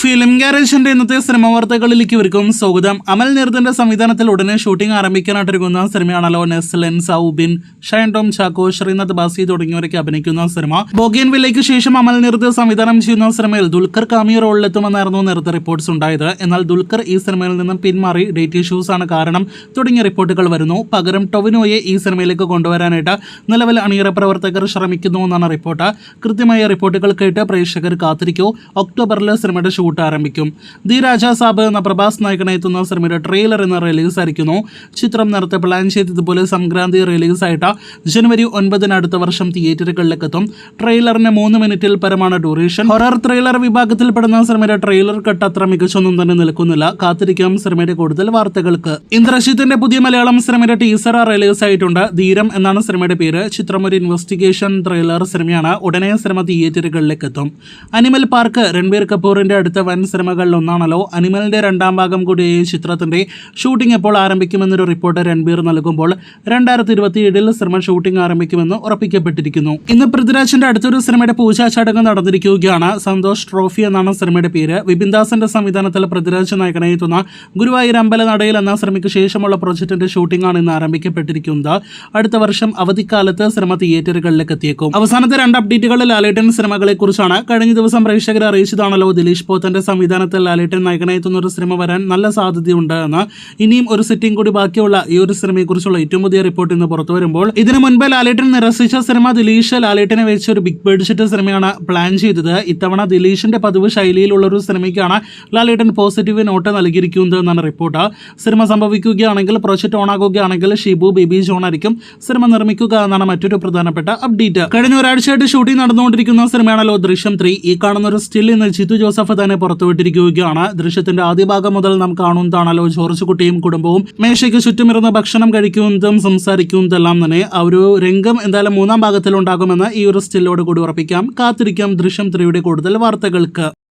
Film ഗാരേജിന്റെ ഇന്നത്തെ cinema വാർത്തകളിലേക്ക് ഇവർക്കും സ്വാഗതം. അമൽ നീർദിന്റെ സംവിധാനത്തിൽ ഉടനെ ഷൂട്ടിംഗ് ആരംഭിക്കാനായിട്ടിരിക്കുന്ന സിനിമയാണല്ലോ നെസ്ലൻ, സൗബിൻ, ഷൈൻ ടോം ചാക്കോ, ശ്രീനാഥ് ബാസി തുടങ്ങിയവരൊക്കെ അഭിനയിക്കുന്ന സിനിമ. ബോഗിയൻവില്ലയ്ക്ക് ശേഷം അമൽ നീർദ് സംവിധാനം ചെയ്യുന്ന സിനിമയിൽ ദുൽഖർ കാമിയോ റോളിലെത്തുമെന്നായിരുന്നു നേരത്തെ റിപ്പോർട്ട്സ് ഉണ്ടായത്. എന്നാൽ ദുൽഖർ ഈ സിനിമയിൽ നിന്നും പിന്മാറി, ഡേറ്റ് ഇഷ്യൂസ് ആണ് കാരണം തുടങ്ങിയ റിപ്പോർട്ടുകൾ വരുന്നു. പകരം ടൊവിനോയെ ഈ സിനിമയിലേക്ക് കൊണ്ടുവരാനായിട്ട് നിലവിൽ അണിയറ പ്രവർത്തകർ ശ്രമിക്കുന്നു എന്നാണ് റിപ്പോർട്ട്. കൃത്യമായ റിപ്പോർട്ടുകൾ കേട്ട് പ്രേക്ഷകർ കാത്തിരിക്കൂ. ഒക്ടോബറിൽ സിനിമയുടെ ഷൂട്ട് ആരംഭിക്കും. ദി രാജാ സാബ് എന്ന പ്രഭാസ് നായകനെ എത്തുന്ന സിനിമയുടെ ട്രെയിലർ ഇന്ന് റിലീസ് ആയിരിക്കുന്നു. ചിത്രം നേരത്തെ പ്ലാൻ ചെയ്തതുപോലെ സംക്രാന്തി റിലീസായിട്ട് ജനുവരി 9 അടുത്ത വർഷം തിയേറ്ററുകളിലേക്ക് എത്തും. ട്രെയിലറിന് 3 മിനിറ്റിൽ പരമാണ് ഡ്യൂറേഷൻ. ഹൊറർ ട്രെയിലർ വിഭാഗത്തിൽപ്പെടുന്ന സിനിമയുടെ ട്രെയിലർ കട്ട് അത്ര മികച്ചൊന്നും തന്നെ നിൽക്കുന്നില്ല. കാത്തിരിക്കാം സിനിമയുടെ കൂടുതൽ വാർത്തകൾക്ക്. ഇന്ദ്രജിത്തിന്റെ പുതിയ മലയാളം സിനിമയുടെ ടീസർ റിലീസ് ആയിട്ടുണ്ട്. ധീരം എന്നാണ് സിനിമയുടെ പേര്. ചിത്രം ഒരു ഇൻവെസ്റ്റിഗേഷൻ ത്രില്ലർ സിനിമയാണ്. ഉടനെ സിനിമ തിയേറ്ററുകളിലേക്ക് എത്തും. അനിമൽ പാർക്ക് രൺബീർ കപൂറിന്റെ അടുത്ത വൻ സിനിമകളിൽ ഒന്നാണല്ലോ. അനിമലിന്റെ 2ാം ഭാഗം കൂടിയായ ചിത്രത്തിന്റെ ഷൂട്ടിംഗ് എപ്പോൾ ആരംഭിക്കുമെന്നൊരു റിപ്പോർട്ട് രൺബീർ നൽകുമ്പോൾ 2027 സിനിമ ഷൂട്ടിംഗ് ആരംഭിക്കുമെന്ന് ഉറപ്പിക്കപ്പെട്ടിരിക്കുന്നു. ഇന്ന് പൃഥ്വിരാജിന്റെ അടുത്തൊരു സിനിമയുടെ പൂജാ ചടങ്ങ് നടന്നിരിക്കുകയാണ്. സന്തോഷ് ട്രോഫി എന്നാണ് സിനിമയുടെ പേര്. വിപിൻ ദാസിന്റെ സംവിധാനത്തിൽ പൃഥ്വിരാജ് നായകനായി എത്തുന്ന ഗുരുവായൂർ അമ്പലനടയിൽ എന്ന സിനിമയ്ക്ക് ശേഷമുള്ള പ്രൊജക്ടിന്റെ ഷൂട്ടിംഗ് ആണ് ഇന്ന് ആരംഭിക്കപ്പെട്ടിരിക്കുന്നത്. അടുത്ത വർഷം അവധിക്കാലത്ത് സിനിമ തിയേറ്ററുകളിലേക്ക് എത്തിയേക്കും. അവസാനത്തെ 2 അപ്ഡേറ്റുകൾ ലാലേട്ടൻ സിനിമകളെ കുറിച്ചാണ്. കഴിഞ്ഞ ദിവസം പ്രേക്ഷകരെ അറിയിച്ചതാണല്ലോ ദിലീഷ് പോത്തന്റെ സംവിധാനത്തിൽ ലാലേട്ടൻ നായകനായി എത്തുന്ന ഒരു സിനിമ വരാൻ നല്ല സാധ്യതയുണ്ട് എന്ന്. ഇനിയും ഒരു സിറ്റിംഗ് കൂടി ബാക്കിയുള്ള ഈ ഒരു സിനിമയെ കുറിച്ചുള്ള ഏറ്റവും പുതിയ റിപ്പോർട്ട് ഇന്ന് പുറത്തു വരുമ്പോൾ, ഇതിനു മുൻപ് ലാലേട്ടൻ നിരസിച്ച സിനിമ ദിലീഷ് ലാലേട്ടനെ വെച്ച് ഒരു ബിഗ് ബഡ്ജറ്റ് സിനിമയാണ് പ്ലാൻ ചെയ്തത്. ഇത്തവണ ദിലീഷിന്റെ പതിവ് ശൈലിയിലുള്ള ഒരു സിനിമയ്ക്കാണ് ലാലേട്ടൻ പോസിറ്റീവ് നോട്ട് നൽകിയിരിക്കുന്നത് എന്നാണ് റിപ്പോർട്ട്. സിനിമ സംഭവിക്കുകയാണെങ്കിൽ, പ്രൊജക്ട് ഓൺ ആകുകയാണെങ്കിൽ ഷിബു ബേബി ജോൺ ആയിരിക്കും സിനിമ നിർമ്മിക്കുക എന്നാണ് മറ്റൊരു പ്രധാനപ്പെട്ട അപ്ഡേറ്റ്. കഴിഞ്ഞ ഒരാഴ്ചയായിട്ട് ഷൂട്ടിംഗ് നടന്നുകൊണ്ടിരിക്കുന്ന സിനിമയാണല്ലോ ദൃശ്യം 3. ഈ കാണുന്ന ഒരു സ്റ്റിൽ ഇന്ന് ജിത്തു ജോസഫ് തന്നെ പുറത്തുവിട്ടിരിക്കുകയാണ്. ദൃശ്യത്തിന്റെ ആദ്യ ഭാഗം മുതൽ നാം കാണുന്നതാണല്ലോ ജോർജ് കുട്ടിയും കുടുംബവും മേശയ്ക്ക് ചുറ്റുമിരുന്ന് ഭക്ഷണം കഴിക്കുന്നതും സംസാരിക്കുന്നതെല്ലാം തന്നെ. ആ ഒരു രംഗം എന്തായാലും 3ാം ഭാഗത്തിൽ ഉണ്ടാകുമെന്ന് ഈ ഒരു സ്റ്റില്ലോട് കൂടി ഉറപ്പിക്കാം. കാത്തിരിക്കാം ദൃശ്യം 3യുടെ കൂടുതൽ വാർത്തകൾക്ക്.